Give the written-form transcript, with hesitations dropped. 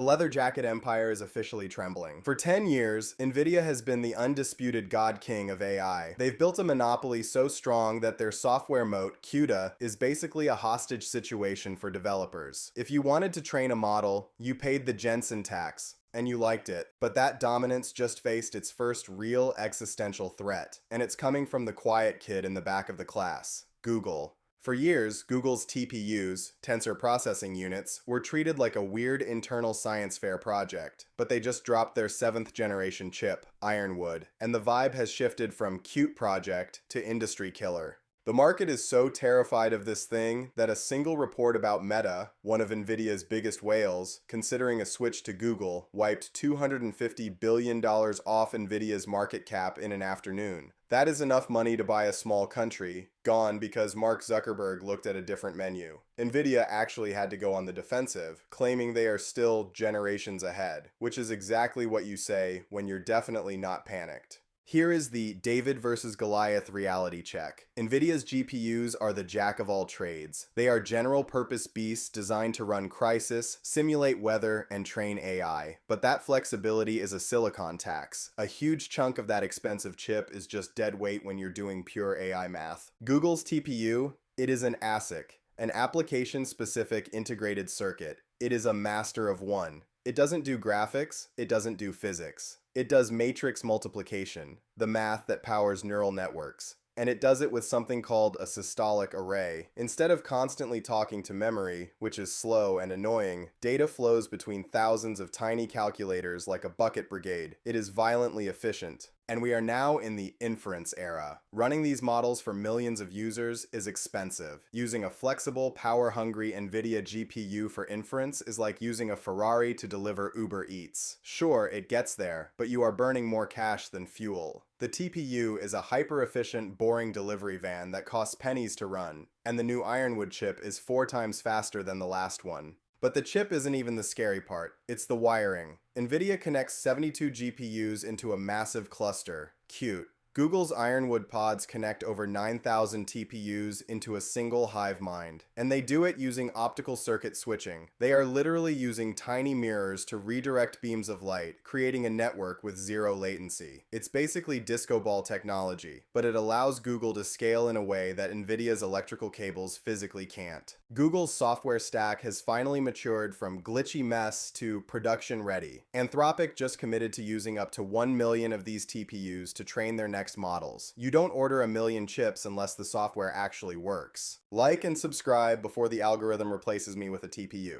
The leather jacket empire is officially trembling. For 10 years, Nvidia has been the undisputed god king of AI. They've built a monopoly so strong that their software moat, CUDA, is basically a hostage situation for developers. If you wanted to train a model, you paid the Jensen tax, and you liked it. But that dominance just faced its first real existential threat, and it's coming from the quiet kid in the back of the class, Google. For years, Google's TPUs, tensor processing units, were treated like a weird internal science fair project, but they just dropped their 7th generation chip, Ironwood, and the vibe has shifted from cute project to industry killer. The market is so terrified of this thing that a single report about Meta, one of Nvidia's biggest whales, considering a switch to Google, wiped $250 billion off Nvidia's market cap in an afternoon. That is enough money to buy a small country, gone because Mark Zuckerberg looked at a different menu. Nvidia actually had to go on the defensive, claiming they are still generations ahead, which is exactly what you say when you're definitely not panicked. Here is the David versus Goliath reality check. Nvidia's GPUs are the jack of all trades. They are general-purpose beasts designed to run Crysis, simulate weather, and train AI. But that flexibility is a silicon tax. A huge chunk of that expensive chip is just dead weight when you're doing pure AI math. Google's TPU, it is an ASIC, an application-specific integrated circuit. It is a master of one. It doesn't do graphics, it doesn't do physics. It does matrix multiplication, the math that powers neural networks. And it does it with something called a systolic array. Instead of constantly talking to memory, which is slow and annoying, data flows between thousands of tiny calculators like a bucket brigade. It is violently efficient. And we are now in the inference era. Running these models for millions of users is expensive. Using a flexible, power-hungry NVIDIA GPU for inference is like using a Ferrari to deliver Uber Eats. Sure, it gets there, but you are burning more cash than fuel. The TPU is a hyper-efficient, boring delivery van that costs pennies to run, and the new Ironwood chip is 4 times faster than the last one. But the chip isn't even the scary part, it's the wiring. Nvidia connects 72 GPUs into a massive cluster. Cute. Google's Ironwood pods connect over 9,000 TPUs into a single hive mind, and they do it using optical circuit switching. They are literally using tiny mirrors to redirect beams of light, creating a network with zero latency. It's basically disco ball technology, but it allows Google to scale in a way that Nvidia's electrical cables physically can't. Google's software stack has finally matured from glitchy mess to production ready. Anthropic just committed to using up to 1 million of these TPUs to train their next models. You don't order a million chips unless the software actually works. Like and subscribe before the algorithm replaces me with a TPU.